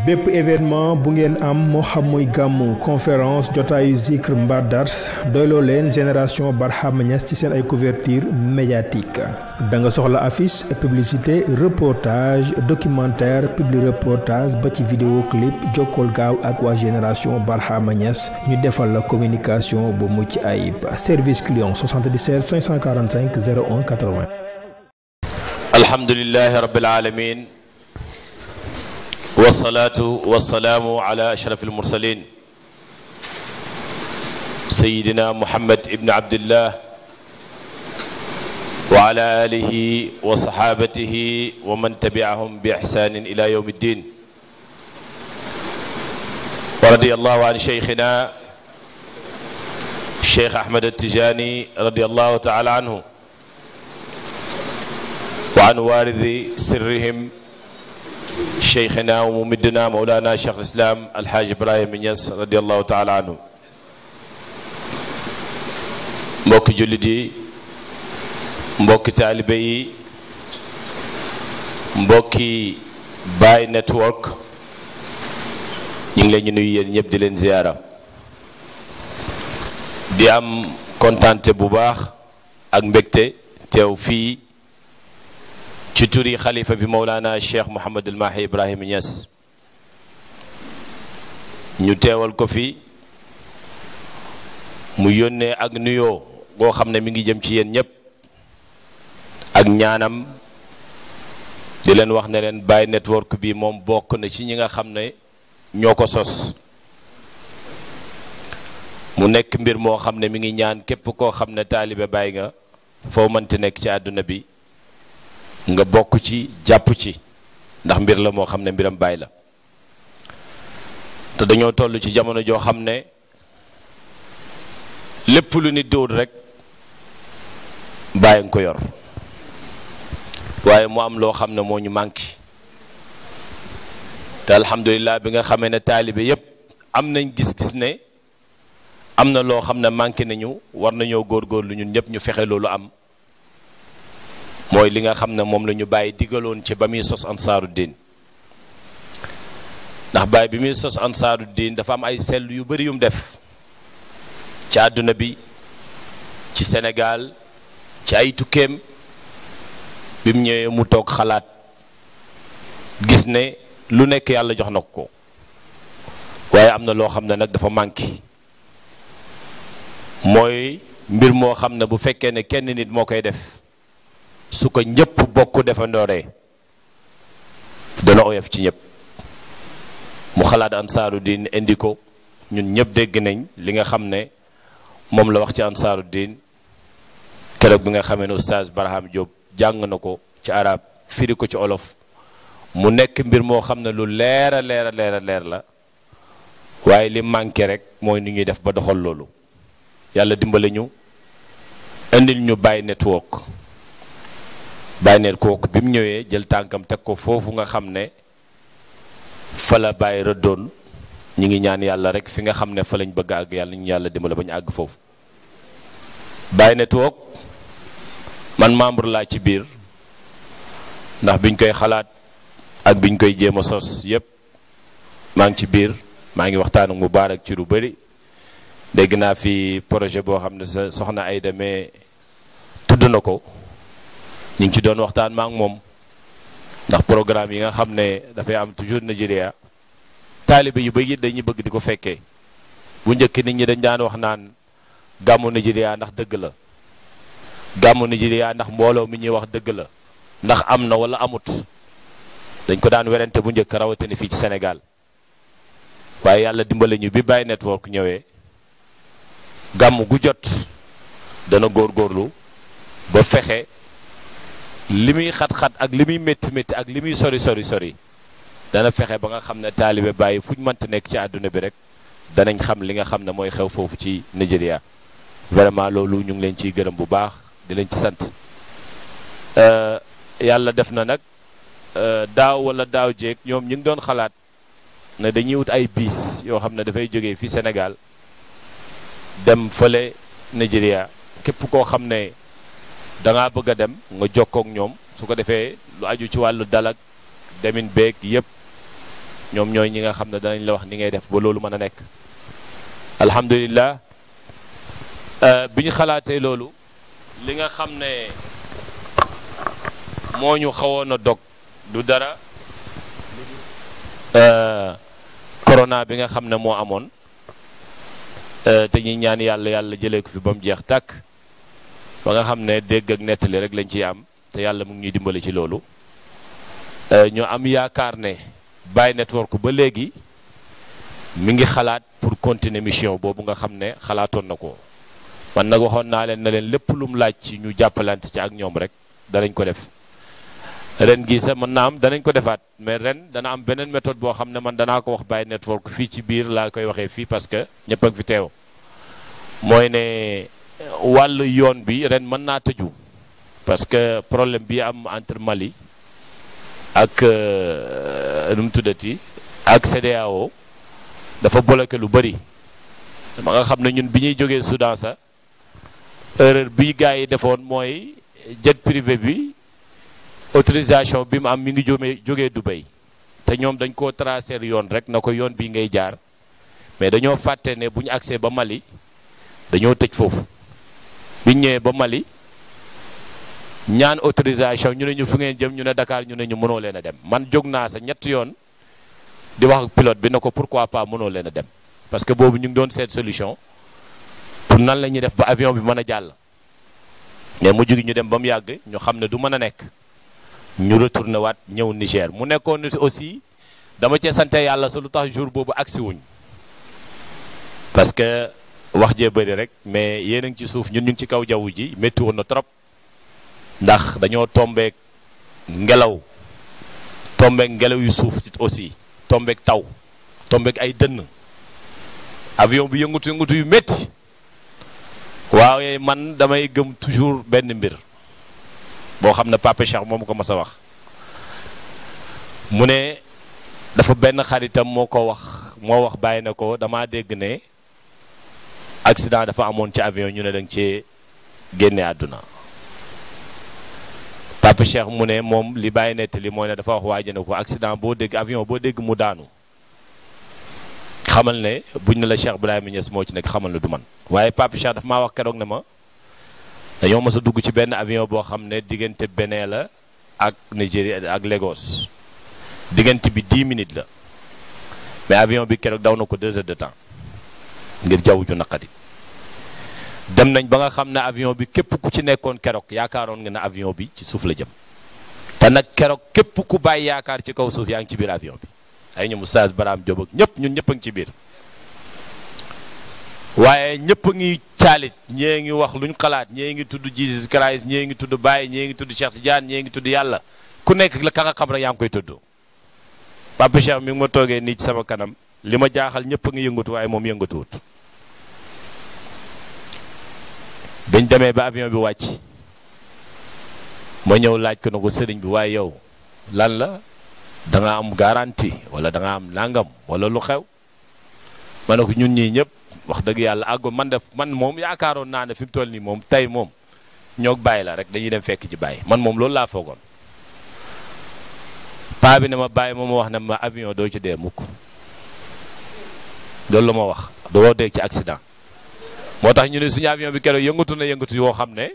bépp événement bu ngeen am moo xam muy gàmmu conférence jotaayu zikr mbar dars doyloo leen génération Barham Niass ci seen ay couverture médiatique da nga soxla affiche publicité reportage documentaire publi reportage ba ci vidéo clip jokkool gaaw ak waa génération Barham Niass ñu defal la communication bu mucc ayib service client 77 545 01 80. alhamdulillahi rabbil alamin wasalaatu wasalaamu ala ashraf almursalin sayidina muhammad ibn abdillah wa ala alihi wa sahabatihi wa man tabi'ahum bi ihsanin ila yawm ddin wa radiyallahu an shaykhina Cheikh Ahmed At-Tijani radiyallahu ta'ala anhu wa an waridi sirrihim cheikhina wa mumiddina mawlana cheikh islam alhaaj Ibrahima Niass radiallahu taala anhu. mbokki jullit yi mbokki taalibe yi mbokki Baye Network ñu ngi leen ñu nuyu yéen ñëpp di leen ziyaara di am kontante bu baax ak mbégte teew fii ci turi xalifa bi Mawlana Cheikh Mouhamadul Mahi Ibrahima Niass ñu teewal ko fi mu yónnee ak nuyoo goo xam ne mi ngi jëm ci yéen ñëpp ak ñaanam di leen wax ne leen Baye Network bi moom bokk na ci ñi nga xam ne ñoo ko sos mu nekk mbir moo xam ne mi ngi ñaan képp koo xam ne taalibe Baye nga foo mënti nekk ci àdduna bi nga bokk ci jàpp ci ndax mbir la moo xam ne mbiram Baay la te dañoo toll ci jamono joo xam ne lépp lu nit dóor rek Baay nga ko yor waaye mu am loo xam ne moo ñu manqué te alhamdulilah bi nga xamee ne taalibe yépp am nañ gis-gis ne am na loo xam ne manqué nañu war nañoo góorgóorlu ñun ñëpp ñu fexe loolu am mooy li nga xam ne moom la ñu Baye digaloon ci ba muy sos ansaaru diin ndax Baye bi muy sos ansaaru diin dafa am ay sell yu bari yum def ci àdduna bi ci Sénégal ci ay tukkeem bi mu ñëwee mu toog xalaat gis ne lu nekk yàlla jox na ko waaye am na loo xam ne nag dafa manqué mooy mbir moo xam ne bu fekkee ne kenn nit moo koy def su ko ñëpp bokk defandooree dana oyof ci ñëpp mu xalaat ansaaru diin indi ko ñun ñëpp dégg nañ li nga xam ne moom la wax ci ansaaru diin keroog bi nga xamee ne oustaz Barham Diop jàng na ko ci arab firi ko ci olof mu nekk mbir moo xam ne lu leer a leer a leer a leer la waaye li manqué rek mooy ni ñuy def ba doxal loolu yàlla dimbale ñu indil ñu Baye Network Baye Network bi mu ñëwee jël tànkam teg ko foofu nga xam ne fa la Baye rëddoon ñu ngi ñaan yàlla rek fi nga xam ne fa lañ bëgg a àgg yàlla ñu yàlla dimbale ba ñu àgg foofu. Baye Network man membre laa ci biir ndax biñ koy xalaat ak biñ koy jéem a sos yépp maa ngi ci biir maa ngi waxtaan ak Mubaarak ci lu bëri dégg naa fi projet boo xam ne sa soxna Ayda mais tudd na ko. ñu ngi ci doon waxtaan ma ak moom ndax programme yi nga xam ne dafay am toujours Nigeria taalibe yu bëri dañuy bëgg di ko fekkee bu njëkk nit ñi dañ daan wax naan gàmmu Nigeria ndax dëgg la gàmmu Nigeria ndax mbooloo mi ñuy wax dëgg la ndax am na wala amut dañ ko daan werante bu njëkk rawatina fii ci Sénégal waaye yàlla dimbale ñu bi Baye Network ñëwee gàmmu gu jot dana góorgóorlu ba fexe li muy xat-xat ak li muy métti métti ak li muy sori sori sori dana fexe ba nga xam ne taalibe Baye fu ñu mënta nekk ci àdduna bi rek danañ xam li nga xam ne mooy xew foofu ci Nigeria vraiment loolu ñu ngi leen ciy gërëm bu baax di leen ci sant yàlla def na nag daaw wala daaw jéeg ñoom ñu ngi doon xalaat ne dañuy wut ay biis yoo xam ne dafay jógee fii Sénégal dem fële Nigeria képp koo xam ne da ngaa bëgg a dem nga jokkoo ak ñoom su ko defee lu aju ci wàllu dalak demin beeg yëpp ñoom ñooy ñi nga xam ne danañ la wax ni ngay def ba loolu mën a nekk. alhamdulilah bi ñu xalaatee loolu li nga xam ne moo ñu xawoon a dog du dara corona bi nga xam ne moo amoon te ñuy ñaan yàlla jëlee ko fi ba mu jeex tàkk ba nga xam ne dégg ak nettali rek lañ ciy am te yàlla mu ngi ñuy dimbali ci loolu ñu am yaakaar ne Baye Network ba léegi mi ngi xalaat pour continuer mission boobu nga xam ne xalaatoon na ko man nag waxoon naa leen na leen lépp lu mu laaj ci ñu jàppalante ci ak ñoom rek danañ ko def ren gii sax mën naa am danañ ko defaat mais ren dana am beneen méthode boo xam ne man danaa ko wax Baye Network fii ci biir laa koy waxee fii parce que ñëpp a ngi fi teew mooy ne wàllu yoon bi ren mën naa tëju parce que problème bi am entre Mali ak nu mu tuddati ak CEDEAO dafa bloqué lu bëri ma nga xam ne ñun bi ñuy jógee Soudan sax erreur bi gars yi defoon mooy jet privé bi autorisation bi mu am mi ngi jógee Dubai te ñoom dañ koo tracer yoon rek na ko yoon bii ngay jaar mais dañoo fàtte ne bu ñu agsee ba Mali dañoo tëj foofu biñ ñëwee ba Mali ñaan autorisation ñu ne ñu fu ngeen jëm ñu ne Dakar ñu ne ñu mënoo leen a dem man jóg naa sa ñetti yoon di wax ak pilote bi na ko pourquoi pas mënoo leen a dem parce que boobu ñu ngi doon seet solution pour nan la ñuy def ba avion bi mën a jàll mais mujj gi ñu dem ba mu yàgg ñu xam ne du mën a nekk ñu retourné waat ñëw Niger mu nekkoon nit aussi dama cee sante yàlla sa lu tax jour boobu agsi wuñ parce que wax jee bëri rek mais yéen a ngi ci suuf ñun ñu ngi ci kaw jaww ji métti woon na trop ndax dañoo tombeek ngelaw yu suuf aussi tombeek taw tombeek ay dënn avion bi yëngatu yu métti waaye man damay gëm toujours benn mbir boo xam ne Papa Cheikh moom ko mas a wax mu ne dafa benn xaritam moo wax bàyyi na ko damaa dégg ne accident dafa amoon ci avion ñu ne danga cee génne àdduna Papa Cheikh mu ne moom li bàyyi nettali mooy ne dafa wax waaje ne ko accident boo dégg avion boo dégg mu daanu xamal ne buñ ne la Cheikh Ibrahima Niass moo ci nekk xamal ne du man waaye Papa Cheikh dafa maa wax keroog ne ma dañoo mës a dugg ci benn avion boo xam ne diggante Bénin la ak Nigeria ak Lagos diggante bi 10 minutes la mais avion bi keroog daw na ko 2 heures de temps ngir jaww ju naqadi dem nañ ba nga xam ne avion bi képp ku ci nekkoon keroog yaakaaroon nga ne avion bi ci suuf la jëm te nag keroog képp ku bàyyi yaakaar ci kaw suuf yaa ngi ci biir avion bi ay ñoom Oustaz Baram Diop ak ñëpp ñun ñëpp a ngi ci biir waaye ñëpp a ngi caalit ñee ngi wax luñ xalaat ñee ngi tudd Jesus Christ ñee ngi tudd Baye ñee ngi tudd Cheikh Tidiane ñee ngi tudd yàlla ku nekk la ka nga xam rek yaa ngi koy tudd Papa Cheikh mi ngi ma toogee nii ci sama kanam li ma jaaxal ñëpp a ngi yëngatu waaye moom yëngatuwut dañ demee ba avion bi wàcc ma ñëw laaj ko na ko sëriñ bi waaye yow lan la da nga am garantie wala da nga am nangam wala lu xew ma ne ko ñun ñii ñëpp wax dëgg yàlla àggoon man moom yaakaaroon naa ne fi mu toll nii moom tey moom ñoog bàyyi la rek dañuy dem fekk ci bàyyi man moom loolu laa foogoon paa bi ne ma bàyyi moom ma wax ne ma avion doo ci dee mukk loolu la ma wax doo dee ci accident moo tax ñu ne suñu avion bi keroog yëngatu na yëngatu yoo xam ne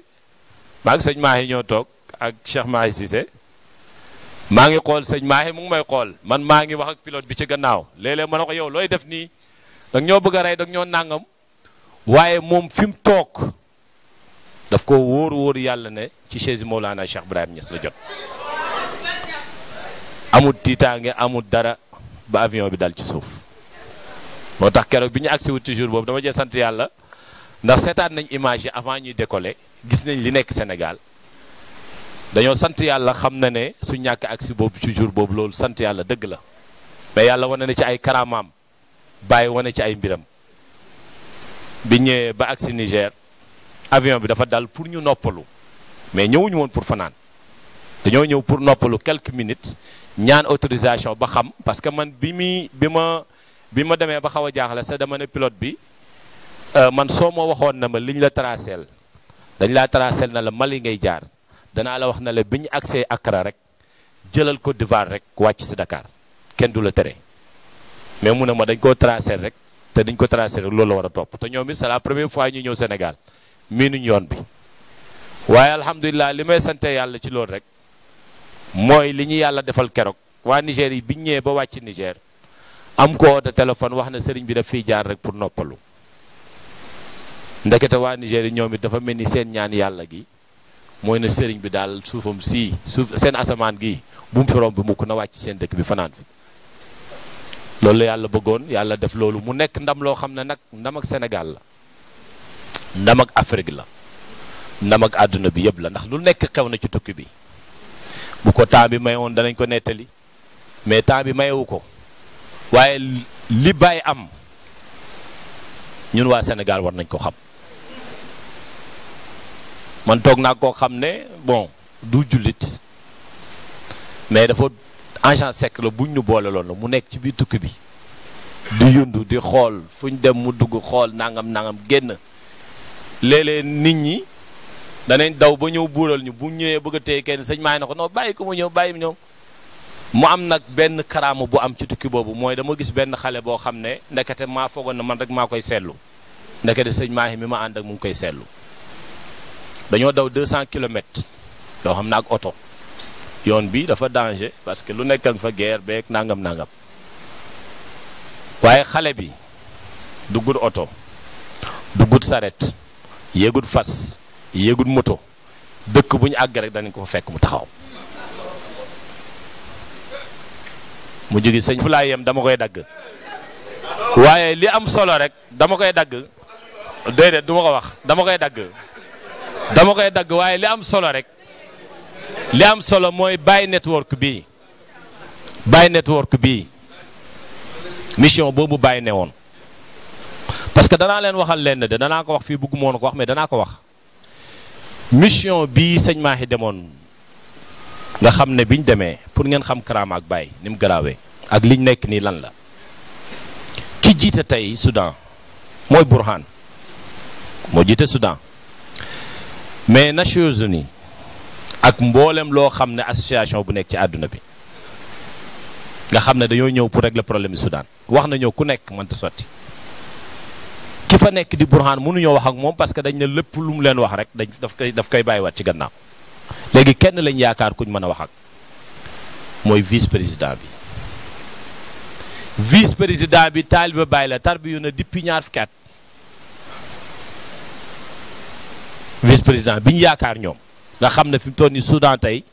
maa ngi sëñ Mahi ñoo toog ak Cheikh Mahi Cissé maa ngi xool sëñ Mahi mu ngi may xool man maa ngi wax ak pilote bi ci gannaaw léeg-léeg ma ne ko yow looy def nii dag ñoo bëgg a rey dag ñoo nàngam waaye moom fi mu toog daf ko wóor yàlla ne ci chaise Mawlana Cheikh Ibrahima Niass la jot amul tiitaange amul dara ba avion bi dal ci suuf moo tax keroog bi ñu agsi wut ci jour boobu dama jee sant yàlla ndax seetaan nañ image yi avant ñuy décoller gis nañ li nekk Sénégal dañoo sant yàlla xam na ne su ñàkk agsi boobu ci jour boobu loolu sant yàlla dëgg la mais yàlla wane na ci ay karamaam bàyyi wane ci ay mbiram bi ñëwee ba agsi Niger avion bi dafa dal pour ñu noppalu mais ñëwuñu woon pour fanaan dañoo ñëw pour noppalu quelques minutes ñaan autorisation ba xam parce que man bi ma demee ba xaw a jaaxle sax dama ne pilote bi man soo ma waxoon na ma liñ la traceel dañ laa traceel na la Mali ngay jaar danaa la wax na la bi ñu accès Accra rek jëlal Côte d'Ivoire rek wàcc si Dakar kenn du la tere mais mu ne ma dañ koo tracé rek te dañ ko tracé rek loolu la war a topp te ñoom it c'est la première fois ñu ñëw Sénégal miinuñ yoon bi waaye alhamdulilah li may sante yàlla ci loolu rek mooy li ñu yàlla defal keroog waa Niger yi biñ ñëwee ba wàcc Niger am ko woote téléphone wax na sëriñ bi daf fiy jaar rek pour noppalu ndekete waa Niger yi ñoom it dafa mel ni seen ñaan yàlla gi mooy na sëriñ bi daal suufam sii suuf seen asamaan gi bu mu fi romb bi mukk na wàcc seen dëkk bi fanaan fi loolu la yàlla bëggoon yàlla def loolu mu nekk ndam loo xam ne nag ndam ak Sénégal la ndam ak Afrique la ndam ak àdduna bi yëpp la ndax lu nekk xew na ci tukki bi bu ko temps bi mayoon danañ ko nettali mais temps bi mayewu ko waaye li bàyyi am ñun waa Sénégal war nañ ko xam man toog naa koo xam ne bon du jullit mais dafa agent secret la buñ ñu boole loon la mu nekk ci biir tukki bi di yundu di xool fu ñu dem mu dugg xool nangam génn léeg-léeg nit ñi danañ daw ba ñëw buural ñu bu ñëwee bëgg a téye kenn sëñ maay na ko non bàyyi ko mu ñëw bàyyi ñëw mu am nag benn karaama bu am ci tukki boobu mooy dama gis benn xale boo xam ne ndekete maa foogoon na man rek maa koy seetlu ndekete sëñ maahi mi ma ànd ak mu ngi koy seetlu dañoo daw 200 kilomètres loo xam ne ak oto yoon bi dafa danger parce que lu nekk fa guerre beeg nangam waaye xale bi duggut oto duggut saret yéegut fas yéegut moto dëkk bu ñu àgg rek danañ ko fa fekk mu taxaw mu jógi sëñ fu laa yem dama koy dagg waaye li am solo rek dama koy dagg déedéet du ma ko wax dama koy dagg waaye li am solo rek li am solo mooy Baye network bii mission boobu Baye ne woon parce que danaa leen waxal leen de danaa ko wax fii bëgguma woon ko wax mais danaa ko wax mission bii sëñ Mahi demoon nga xam ne biñ demee pour ngeen xam karaama ak Baye ni mu garaawee ak liñ nekk nii lan la ki jiite tey Soudan mooy Burhan moo jiite Soudan mais Nations Unies ak mboolem loo xam ne association bu nekk ci àdduna bi nga xam ne dañoo ñëw pour régler problème Soudan wax na ñëw ku nekk mënta sotti ki fa nekk di Burhan mënuñoo wax ak moom parce que dañ ne lépp lu mu leen wax rek daf koy bàyyiwaat ci gannaaw léegi kenn lañ yaakaar kuñ mën a wax ak mooy vice président bi taaliba Baay la tarbiyu na depuis ñaar fukki at vice président bi ñu yaakaar ñoom nga xam ne fi mu toll nii Soudan tey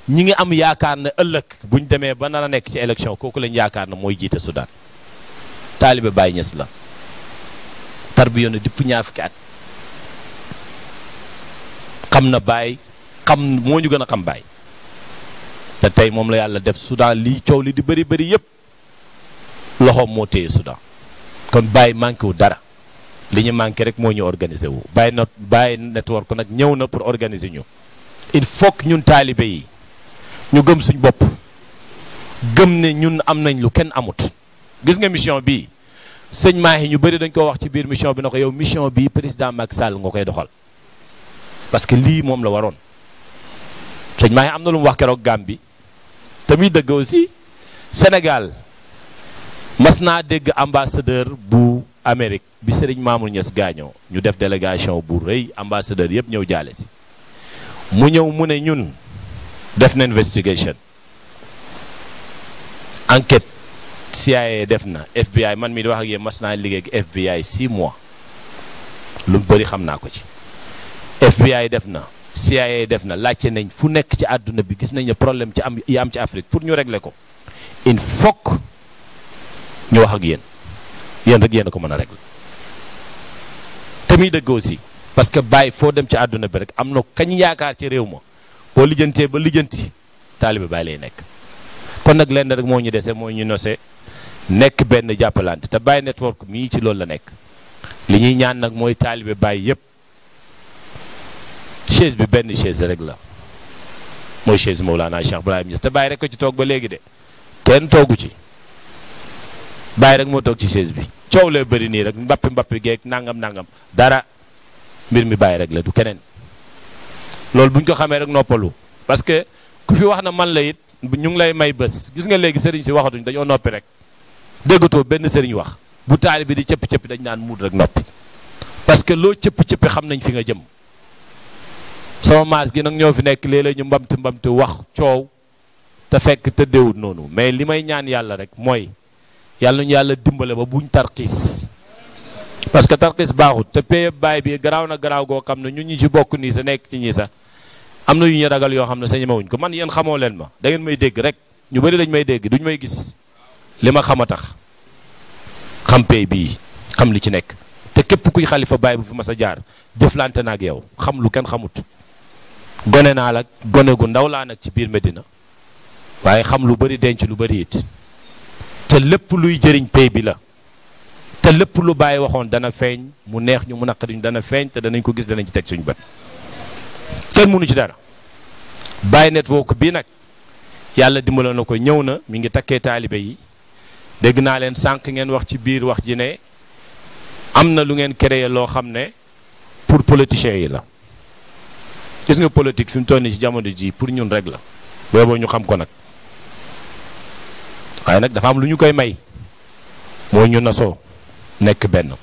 ñi ngi am yaakaar ne ëllëg bu ñu demee ba nar a nekk ci élection kooku lañ yaakaar ne mooy jiite Soudan taaliba Baay Ñas la tarbiyu na depuis ñaar fukki at xam na Baay moo ñu gën a xam Baay te tey moom la yàlla def Soudan lii coow li di bëri yëpp loxoom moo téye Soudan kon Baay manqué wu dara li ñu manqué rek moo ñu organiser wu Baye network nag ñëw na pour organiser ñu il faut que ñun taalibe yi ñu gëm suñ bopp gëm ne ñun am nañ lu kenn amut gis nga mission bii sëñ Mahi ñu bëri dañ ko wax ci biir mission bi na ko yow mission bii président Macky Sall nga koy doxal parce que lii moom la waroon sëñ Mahi am na lu mu wax keroog Gambie te muy dëgg aussi Sénégal mas naa dégg ambassadeur bu Amérique bi Serigne Mamour Niass gaañoo ñu def délégation bu rëy ambassadeur yëpp ñëw jaale si mu ñëw mu ne ñun def na investigation enquête CIA def na FBI man mi di wax ak yéen mas naa liggéey ak FBI 6 mois lu bëri xam naa ko ci FBI def na CIA def na laajte nañ fu nekk ci àdduna bi gis nañ ne problème yi am ci Afrique pour ñu régler ko il faut que ñu wax ak yéen rek yéen a ko mën a régler te muy dëgg aussi parce que Baye foo dem ci àdduna bi rek am na kañ yaakaar ci réew ma boo lijjantee ba lijjanti taalibe Baye lay nekk kon nag lenn rek moo ñu dese moo ñu nose nekk benn jàppalante te Baye network mii ci loolu la nekk li ñuy ñaan nag mooy taalibe Baye yëpp chaise bi benn chaise rek la mooy chaise Mawlana Cheikh Ibrahim Niass te Baye rek ko ci toog ba léegi de kenn toogu ci Baye rek moo toog ci chaise bi coow lee bëri nii rek mbappi geeg nangam dara mbir mi Baye rek la du keneen loolu bu ñu ko xamee rek noppalu parce que ku fi wax na man la it ñu ngi lay may bés gis nga léegi sëriñ si waxatuñ dañoo noppi rek déggatoo benn sëriñ wax bu taalibe di cëppi-cëppi dañ naan muut rek noppi parce que loo cëppi-cëppi xam nañ fi nga jëm sama maas gi nag ñoo fi nekk léeg-léeg ñu mbamti wax coow te fekk tëddeewut noonu mais li may ñaan yàlla rek mooy yàlla ñu yàlla dimbale ba buñ tarxiis parce que tarxiis baaxut te paye baay bi garaaw na garaaw goo xam ne ñun ñi ci bokk nii sa nekk ci ñi sax am na yu ñu ragal yoo xam ne sa ñemewuñ ko man yéen xamoo leen ma da ngeen may dégg rek ñu bëri dañ may dégg duñ may gis li ma xam a tax xam paye bii xam li ci nekk te képp kuy xalifa baay bu fi mas a jaar jëflante na ak yow xam lu kenn xamut gone naa la gone gu ndaw laa nag ci biir Medina waaye xam lu bëri denc lu bëri it te lépp luy jëriñ pay bi la te lépp lu bàyyi waxoon dana feeñ mu neex ñu mu naqariñ dana feeñ te danañ ko gis danañ ci teg suñu bët kenn mënu ci dara Baye Network bii nag yàlla dimbaloon na ko ñëw na mi ngi takkee taalibe yi dégg naa leen sànq ngeen wax ci biir wax ji ne am na lu ngeen créé loo xam ne pour politiciens yi la gis nga politique fi mu toll nii ci jamono ji pour ñun rek la booboo ñu xam ko nag waaye nag dafa am lu ñu koy may mooy ñu nasoo nekk benn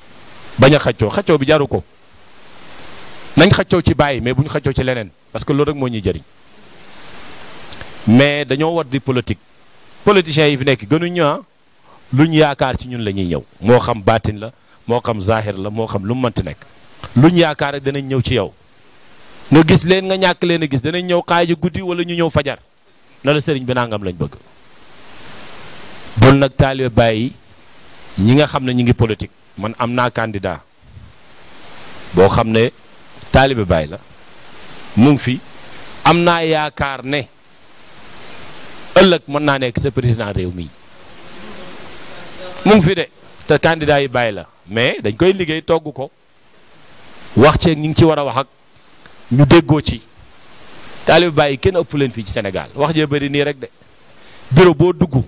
bañ a xaccoo bi jaru ko nañ xaccoo ci bàyyi mais bu ñu xaccoo ci leneen parce que loolu rek moo ñuy jëriñ mais dañoo war di politique politiciens yi fi nekk gënuñ ñu lu ñu yaakaar ci ñun la ñuy ñëw moo xam baatin la moo xam zahir la moo xam lu mu mënti nekk lu ñu yaakaar rek danañ ñëw ci yow nga gis leen nga ñàkk leen a gis danañ ñëw xaaju guddi wala ñu ñëw fajar na la sëriñ bi nangam lañ bëgg bon nag taalibe Baay ñi nga xam ne ñi ngi politique man am naa candidat boo xam ne taalibe Baay la mu ngi fi am naa yaakaar ne ëllëg mën naa nekk sa président réew mi mu ngi fi de te candidat yi Baay la mais dañ koy liggéey togg ko wax ceeg ñi ngi ci war a wax ak ñu déggoo ci taalibe Baay kenn ëpp leen fii ci Sénégal wax jee bëri nii rek de bureau boo dugg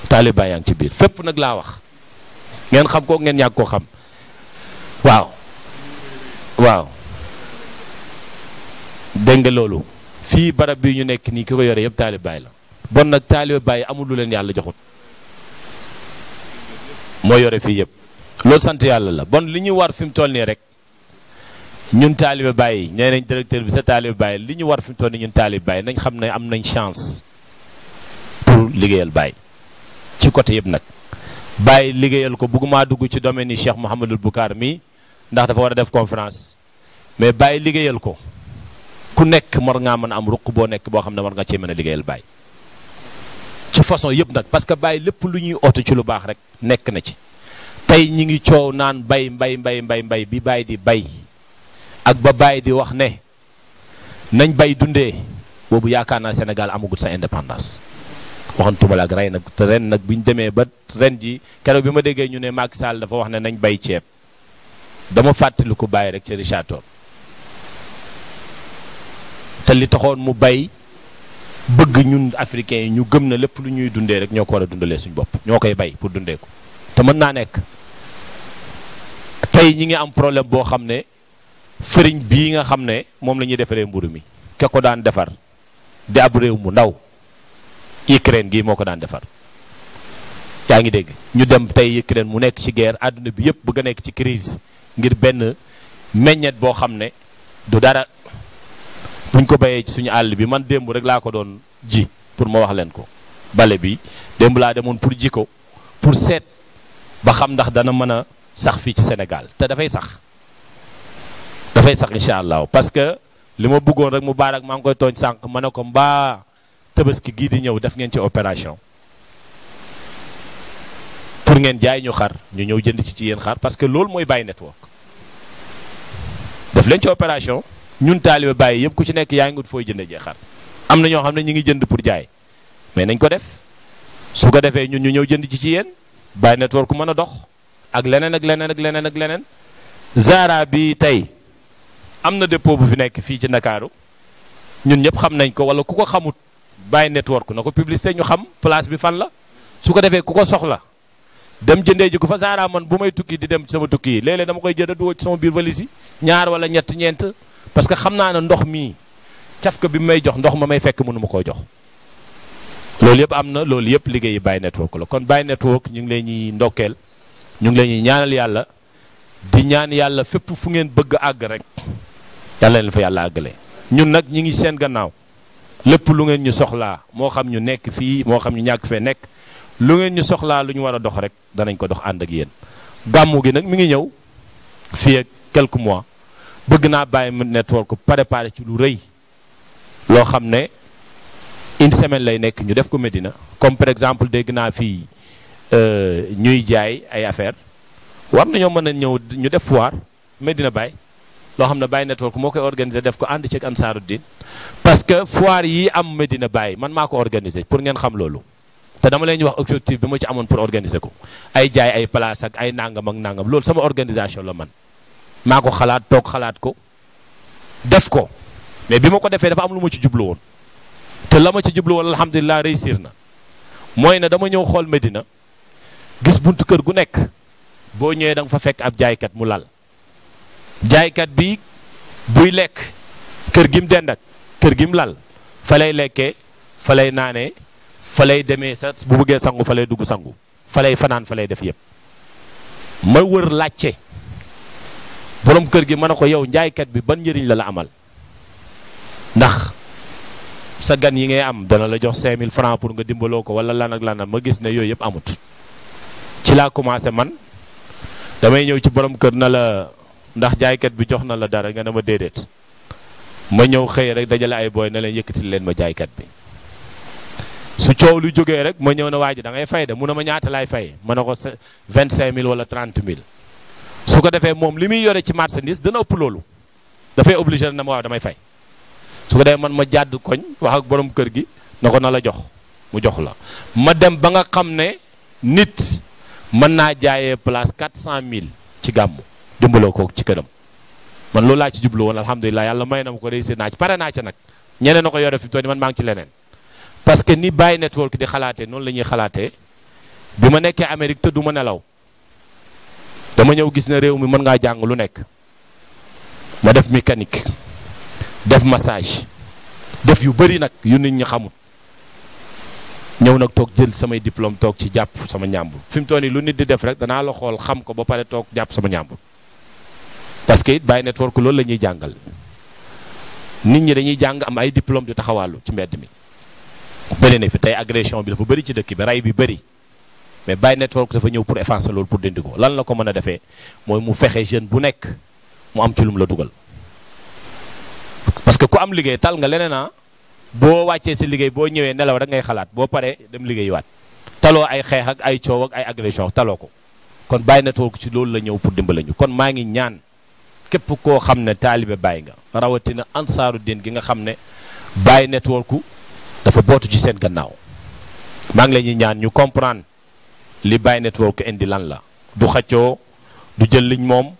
taalibe Baay yaa ngi ci biir fépp nag laa wax ngeen xam ko ngeen ñàkk koo xam waaw dégg nga loolu fii barab bi ñu nekk nii ki ko yore yëpp taalibe Baay la bon nag taalibe Baay amul lu leen yàlla joxut moo yore fii yëpp loolu sant yàlla la bon li ñu war fi mu toll nii rek ñun taalibe Baay nee nañ directeur bi sa taalibe Baay li ñu war fi mu toll nii ñun taalibe Baay nañ xam ne am nañ chance pour liggéeyal Baay ci côté yëpp nag Baay liggéeyal ko bëgguma dugg ci domaine yi Cheikh Mouhamadul Boucar mi ndax dafa war a def conférence mais Baay liggéeyal ko ku nekk war ngaa mën a am ruq boo nekk boo xam ne war nga cee mën a liggéeyal Baay ci façon yëpp nag parce que Baay lépp lu ñuy ootu ci lu baax rek nekk na ci tey ñi ngi coow naan mbay bi Baay di bay ak ba Baay di wax ne nañ bay dundee boobu yaakaar naa Sénégal amagut sa indépendance waxantuma la ak rey nag te ren nag bi ñu demee ba ren ji keroog bi ma déggee ñu ne Macky Sall dafa wax ne nañ bay ceeb dama fàttali ko Baay rek ci Richard Toll te li taxoon mu bay bëgg ñun africains yi ñu gëm na lépp lu ñuy dundee rek ñoo ko war a dundalee suñu bopp ñoo koy bay pour dundee ko te mën naa nekk tey ñi ngi am problème boo xam ne fëriñ bii nga xam ne moom la ñuy defaree mburu mi ke ko daan defar di ab réew mu ndaw Ukraine gii moo ko daan defar yaa ngi dégg ñu dem tey Ukraine mu nekk ci guerre àdduna bi yëpp bëgg a nekk ci crise ngir benn meññet boo xam ne du dara buñ ko bayee ci suñu àll bi man démb rek laa ko doon ji pour ma wax leen ko bale bi démb laa demoon pour ji ko pour seet ba xam ndax dana mën a sax fii ci Sénégal te dafay sax incha allah parce que li ma bëggoon rek mu baarak maa ngi koy tooñ sànq ma ne ko mbaa Tabaski gii di ñëw def ngeen ci opération pour ngeen jaay ñu xar ñu ñëw jënd ci yéen xar parce que loolu mooy Baay Network def leen ci opération ñun taalibe Baay yëpp ku ci nekk yaa ngi wut fooy jëndee jee xar am na ñoo xam ne ñu ngi jënd pour jaay mais nañ ko def su ko defee ñun ñu ñëw jënd ci yéen Baay Network ku mën a dox ak leneen ak leneen ak leneen ak leneen. Zara bi tey am na dépôt bu fi nekk fii ci Ndakaaru ñun ñëpp xam nañ ko wala ku ko xamut Baay Network na ko publicité ñu xam place bi fan la su ko defee ku ko soxla dem jëndee ji ko fa Zara man bu may tukki di dem sama tukki yi léeg-léeg dama koy jënd dugal ci sama biir valise yi ñaar wala ñett ñeent parce que xam naa ne ndox mii caf ko bi may jox ndox ma may fekk mënu ma koo jox. loolu yëpp am na loolu yëpp liggéeyi Baye Network la kon Baye Network ñu ngi leen ñuy ndokkeel ñu ngi leen ñuy ñaanal yàlla di ñaan yàlla fépp fu ngeen bëgg àgg rek yàlla leen fa yàlla àggale. ñun nag ñi ngi seen gannaaw lépp lu ngeen ñu soxlaa moo xam ñu nekk fii moo xam ñu ñàkk fee nekk lu ngeen ñu soxlaa lu ñu war a dox rek danañ ko dox ànd ak yéen. gàmmu gi nag mi ngi ñëw fii ak quelques mois bëgg naa Baye Network préparé ci lu rëy loo xam ne une semaine lay nekk ñu def ko Medina comme par exemple dégg naa fii ñuy jaay ay affaire war nañoo mën a ñëw ñu def foire Medina Baye loo xam ne Baye Network moo koy organiser def ko ànd ci Ansaruddin parce que foire yi am Medina Baye man maa ko organiser pour ngeen xam loolu te dama leen wax objectif bi ma ci amoon pour organiser ko ay jaay ay place ak ay nangam ak nangam loolu sama organisation la man maa ko xalaat toog xalaat ko def ko mais bi ma ko defee dafa am lu ma ci jublu woon te la ma ci jublu woon alhamdulilah réussir na mooy ne dama ñëw xool Medina gis buntu kër gu nekk boo ñëwee da nga fa fekk ab jaaykat mu lal jaaykat bi buy lekk kër gi mu dend ak kër gi mu lal fa lay lekkee fa lay naanee fa lay demee sa bu bëggee sangu fa lay dugg sangu fa lay fanaan fa lay def yëpp ma wër laajte borom kër gi mën a ko yow njaaykat bi ban njëriñ la la amal ndax sa gan yi ngay am dana la jox 5000 francs pour nga dimbaloo ko wala lan ak lan ma gis ne yooyu yëpp amut ci laa commencé man damay ñëw ci borom kër na la ndax jaaykat bi jox na la dara nga ne ma déedéet ma ñëw xëy rek dajale ay booy na leen yëkkati leen ma jaaykat bi su coow lu jógee rek ma ñëw na waa ji da ngay fay de mu ne ma ñaata laay fay ma ne ko 25000 wala 30000 su ko defee moom li muy yore ci marchandise dana ëpp loolu dafay obligé na ma waaw damay fay su ko defee man ma jàdd koñ wax ak borom kër gi na ko na la jox mu jox la ma dem ba nga xam ne nit mën naa jaayee place 400000 ci gàmmu dimbaloo ko ci këram man loolu laa ci jublu woon alhamdulilah yàlla may na ma ko réussir naa ci pare naa ca nag ñeneen na ko yore fi mu toll nii man maa ngi ci leneen parce que ni Baye Network di xalaatee noonu la ñuy xalaatee bi ma nekkee Amérique te du ma nelaw dama ñëw gis ne réew mi mën ngaa jàng lu nekk ma def mécanique def massage def yu bëri nag yu nit ñi xamut ñëw nag toog jël samay diplôme toog ci jàpp sama ñàmbur fi mu toll nii lu nit di def rek danaa la xool xam ko ba pare toog jàpp sama ñàmbur parce que it Baye Network loolu la ñuy jàngal nit ñi dañuy jàng am ay diplôme di taxawàllu ci mbedd mi bëri na fi tey agression bi dafa bëri ci dëkk bi rey bi bëri mais Baye Network dafa ñëw pour effacer loolu pour dindi ko lan la ko mën a defee mooy mu fexe jeune bu nekk mu am ci lum la dugal parce que ku am liggéey tal nga leneen boo wàccee si liggéey boo ñëwee nelaw rek ngay xalaat boo paree dem liggéeyuwaat taloo ay xeex ak ay coow ak ay agression taloo ko kon Baye Network ci loolu la ñëw pour dimbale ñu kon maa ngi ñaan képp koo xam ne taalibe Baye nga rawatina Ansaruddin gi nga xam ne Baye Network dafa bootu ci seen gannaaw maa ngi leen ñuy ñaan ñu comprendre li Baye Network indi lan la du xaccoo du jël liñ moom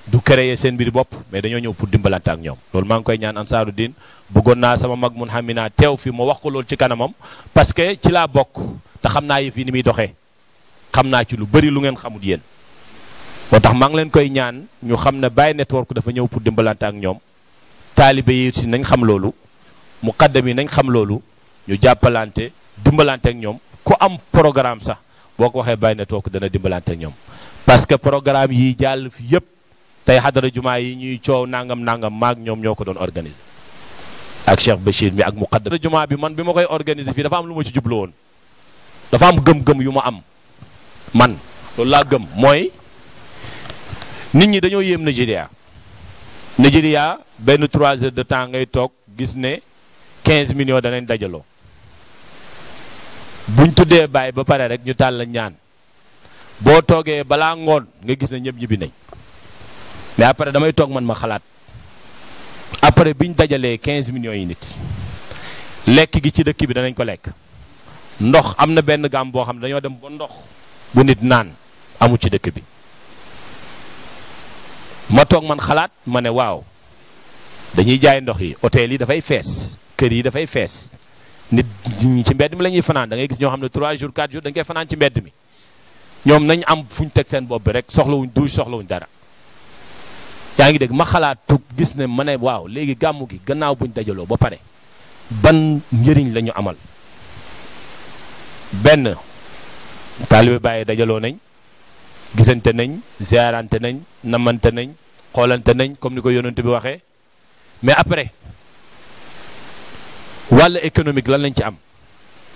du créer seen mbiri bopp mais dañoo ñëw pour dimbalante ak ñoom loolu maa ngi koy ñaan Ansaruddin bëggoon naa sama mag mun xam naa teew fi ma wax ko loolu ci kanamam parce que ci laa bokk te xam naa yëf yi ni muy doxee xam naa ci lu bëri lu ngeen xamut yéen moo tax maa ngi leen koy ñaan ñu xam ne Baye Network dafa ñëw pour dimbalante ak ñoom taalibe yi si nañ xam loolu muqaddam yi nañ xam loolu ñu jàppalante dimbalante ak ñoom ku am programme sax boo ko waxee Baye Network dana dimbalante ak ñoom parce que programme yi jàll fi yëpp tey xadara jumaa yi ñuy coow nangam maag ñoom ñoo ko doon organiser ak Cheikh Bachir mi ak muqaddam jumaa bi man bi ma koy organiser fii dafa am lu ma ci jublu woon dafa am gëm-gëm yu ma am man loolu laa gëm mooy nit ñi dañoo yéem Nigeria benn 3 heures de temps ngay toog gis ne 15 millions danañ dajaloo buñ tuddee Baye ba pare rek ñu tàll la ñaan boo toogee balaa ngoon nga gis ne ñëpp ñibbi nañ mais après damay toog man ma xalaat après biñ dajalee 15 millions yi nit lekk gi ci dëkk bi danañ ko lekk ndox am na benn gàmm boo xam ne dañoo dem ba ndox bu nit naan amu ci dëkk bi ma toog man xalaat ma ne waaw dañuy jaay ndox yi hôtel yi dafay fees kër yi dafay fees nit ñi ci mbedd mi la ñuy fanaan da ngay gis ñoo xam ne 3 jours 4 jours dañ koy fanaan ci mbedd mi ñoom nañ am fuñ teg seen bopp bi rek soxlawuñ douche soxlawuñ dara yaa ngi dégg ma xalaatu gis ne ma ne waaw léegi gàmmu gi gannaaw buñ dajaloo ba pare ban njëriñ la ñu amal. benn taalibe Baay dajaloo nañ gisante nañ ziarante nañ namante nañ xoolante nañ comme ni ko yonent bi waxee mais après wàllu économique lan lañ ci am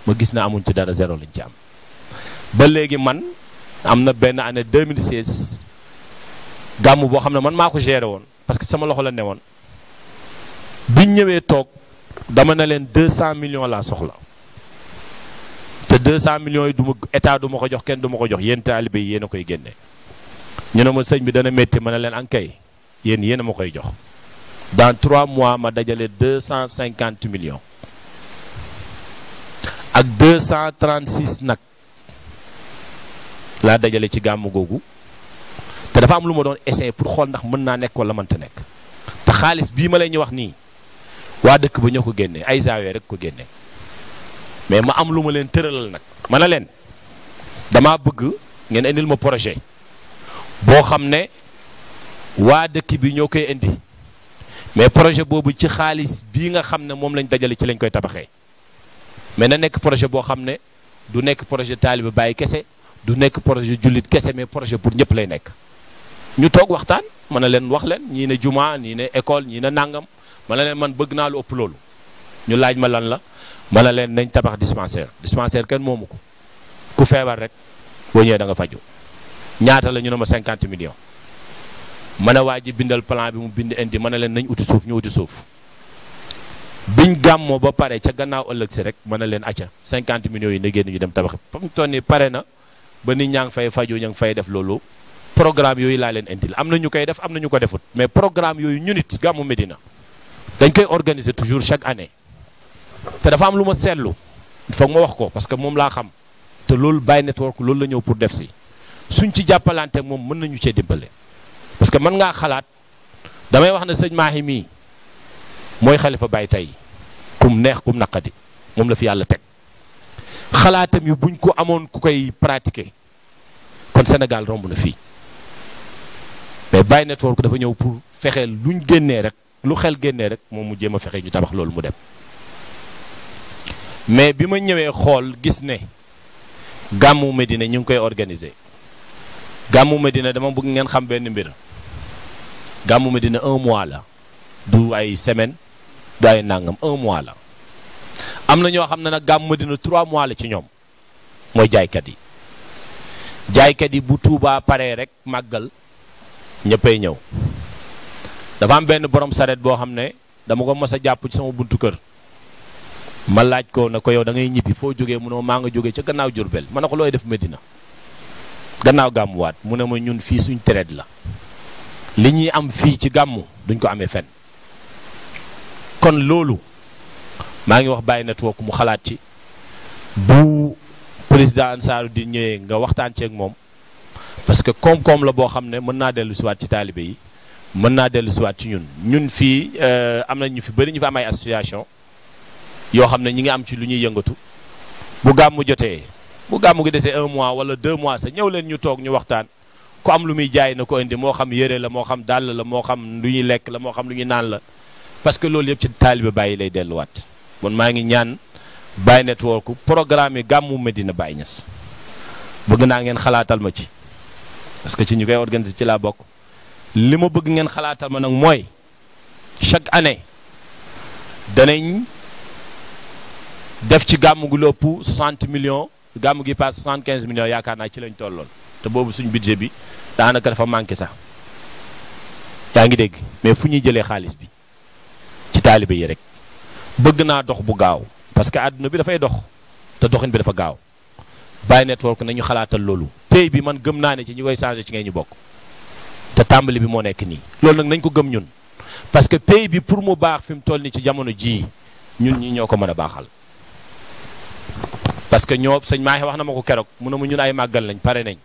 ma gis na amuñ ci dara zéro lañ ci am. ba léegi man am na benn année 2016 gàmmu boo xam ne man maa ko géré woon parce que sama loxo la ne woon biñ ñëwee toog dama ne leen 200 millions laa soxla te 200 millions yi du ma état du ma ko jox kenn du ma ko jox yéen taalibe yi yéen a koy génne. ñu ne ma sëñ bi dana métti ma ne leen ankay yéen a ma koy jox dans 3 mois ma dajale 250 millions ak 236 nag laa dajale ci gàmmu googu te dafa am lu ma doon essayer pour xool ndax mën naa nekk wala mënta nekk te xaalis bii ma lay ñu wax nii waa dëkk ba ñoo ko génnee ay zaawee rek ko génnee mais ma am lu ma leen tëralal nag ma ne leen damaa bëgg ngeen indil ma projet boo xam ne waa dëkk bi ñoo koy indi mais projet boobu ci xaalis bii nga xam ne moom lañ dajale ci lañ koy tabaxee mais na nekk projet boo xam ne du nekk projet taalibe Baay kese du nekk projet jullit kese mais projet pour ñëpp lay nekk. ñu toog waxtaan ma ne leen wax leen ñii ne juma ñii ne école ñii ne nangam ma ne leen man bëgg naa lu ëpp loolu ñu laaj ma lan la ma ne leen nañ tabax dispensaire kenn moomu ko ku feebar rek boo ñëwee da nga faju ñaata la ñu ne ma 50 millions ma ne waa ji bindal plan bi mu bind indi ma ne leen nañ uti suuf ñu uti suuf biñ gàmmoo ba pare ca gannaaw ëllëg si rek ma ne leen acca 50 millions yi na génn ñu dem tabax ba mu toll nii pare na ba nit ñaa ngi fay faju ña ngi fay def loolu programme yooyu laa leen indil am na ñu koy def am na ñu ko defut mais programme yooyu ñu nit gàmmu Medina dañ koy organiser toujours chaque année te dafa am lu ma seetlu foog ma wax ko parce que moom laa xam te loolu Baye Network loolu la ñëw pour def si suñ ci jàppalante moom mën nañu cee dimbale parce que mën ngaa xalaat damay wax ne sëñ Mahi mii mooy xalifa Baye tey kum neex kum naqadi moom la fi yàlla teg xalaatam yi buñ ko amoon ku koy pratiquer kon Sénégal romb na fii mais Baye Network dafa ñëw pour fexeel luñ génnee rek lu xel génnee rek moom mu jéem a fexe ñu tabax loolu mu dem mais bi ma ñëwee xool gis ne gàmmu Medina ñu ngi koy organiser gàmmu Medina dama bëgg ngeen xam benn mbir gàmmu Medina 1 mois la du ay semaine du ay nangam 1 mois la am na ñoo xam ne nag gàmmu Medina 3 mois la ci ñoom mooy jaaykat yi bu Tuubaa paree rek màggal ñëppay ñëw dafa am benn borom saret boo xam ne dama ko mës a jàpp ci sama buntu kër ma laaj ko na ko yow da ngay ñibbi foo jógee mu ne maa nga jógee ca gannaaw Jurbel ma ne ko looy def Medina gannaaw gàmmuwaat mu ne ma ñun fii suñ tereet la li ñuy am fii ci gàmmu duñ ko amee fenn kon loolu maa ngi wax Baye Network mu xalaat ci bu président Ansaaru di ñëwee nga waxtaan ceeg moom parce que koom-koom la boo xam ne mën naa dellu siwaat ci taalibe yi mën naa dellu siwaat ci ñun fii am na ñu fi bëri ñu fi am ay association yoo xam ne ñi ngi am ci lu ñuy yëngatu bu gàmmu jotee bu gàmmu gi desee 1 mois wala 2 mois sa ñëw leen ñu toog ñu waxtaan ku am lu muy jaay na ko indi moo xam yére la moo xam dàll la moo xam lu ñuy lekk la moo xam lu ñuy naan la parce que loolu yëpp ci taalibe Baye lay delluwaat bon maa ngi ñaan Baye Network programme yi gàmmu Medina Baye Niass bëgg naa ngeen xalaatal ma ci parce que ci ñu koy organiser ci laa bokk li ma bëgg ngeen xalaatal ma nag mooy chaque année danañ def ci gàmmu gu lépp 60 millions gàmmu gi passe 75 millions yaakaar naa ci lañ tolloon te boobu suñ budget bi daanaka dafa manqué sax yaa ngi dégg mais fu ñuy jëlee xaalis bi ci taalibe yi rek bëgg naa dox bu gaaw parce que àdduna bi dafay dox te doxin bi dafa gaaw Baye Network nañu xalaatal loolu pays bi man gëm naa ne ci ñi koy changé ci ngay ñu bokk te tàmbali bi moo nekk nii loolu nag nañ ko gëm ñun parce que pays bi pour mu baax fi mu toll nii ci jamono jii ñun ñi ñoo ko mën a baaxal parce que ñoo sëñ Mahi wax na ma ko keroog mu ne ma ñun ay màggal lañ pare nañ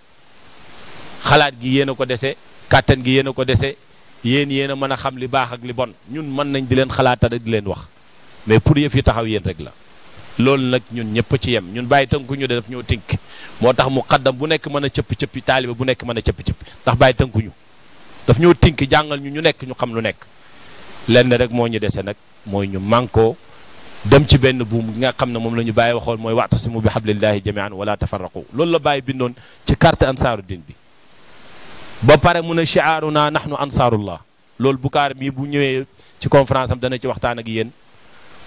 xalaat gi yéen a ko dese kàttan gi yéen a ko dese yéen a mën a xam li baax ak li bon ñun mën nañ di leen xalaatal ak di leen wax mais pour yëf yi taxaw yéen rek la loolu nag ñun ñëpp ci yem ñun bàyyi tënku ñu de daf ñoo tink moo tax mu xaddam bu nekk mën a cëppi taalibe bu nekk mën a cëppi ndax bàyyi tënkuñu daf ñoo tink jàngal ñu nekk ñu xam lu nekk lenn rek moo ñu dese nag mooy ñu mànkoo dem ci benn buum nga xam ne moom la ñu bàyyi waxoon mooy wa'tasimu bi hablillahi jami'an wala tafarraqu loolu la bàyyi bindoon ci carte ansaaru din bi ba pare mu ne shi'aaruna nahnu ansaarullah loolu Bukaar mii bu ñëwee ci conférence am dana ci waxtaan ak yéen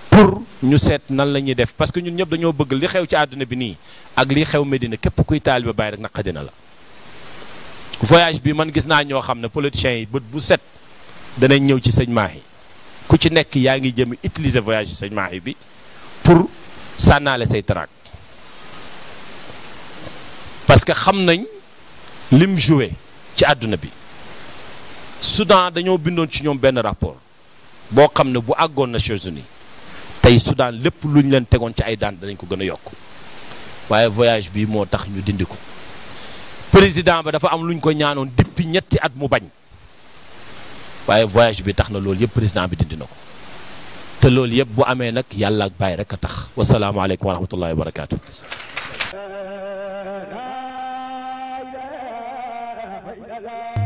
pour ñu seet nan la ñuy def parce que ñun ñëpp dañoo bëgg li xew ci àdduna bi nii ak li xew Medina képp kuy taaliba Baay rek naqadina la voyage bi man gis naa ñoo xam ne politiciens yi bët bu set danañ ñëw ci sëñ Mahi ku ci nekk yaa ngi jëm utiliser voyage sëñ Mahi bi pour sànnaale say trac parce que xam nañ lim joué ci àdduna bi Soudan dañoo bindoon ci ñoom benn rapport boo xam ne bu àggoon Nations Unies tey Soudan lépp lu ñu leen tegoon ci ay daan danañ ko gën a yokk waaye voyage bi moo tax ñu dindi ko président ba dafa am lu ñu ko ñaanoon depuis ñetti at mu bañ waaye voyage bi tax na loolu yëpp président bi dindi na ko te loolu yëpp bu amee nag yàlla ak Baay rek a tax wasalaamaaleykum wa rahmatullahi wa barakaatu.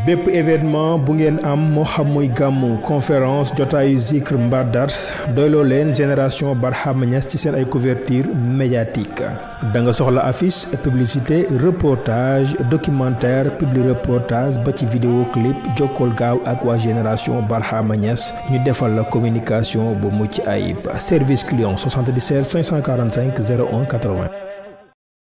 bépp événement bu ngeen am moo xam muy gàmmu conférence jotaayu zikr mbaa dars doyloo leen génération Barhama Niass ci seen ay couverture médiatique da nga soxla affiche publicité reportage documentaire publi reportage ba ci vidéo clip jokkool gaaw ak waa génération Barhama Niass ñu defal la communication bu mucc ayib service client 77 545 01 80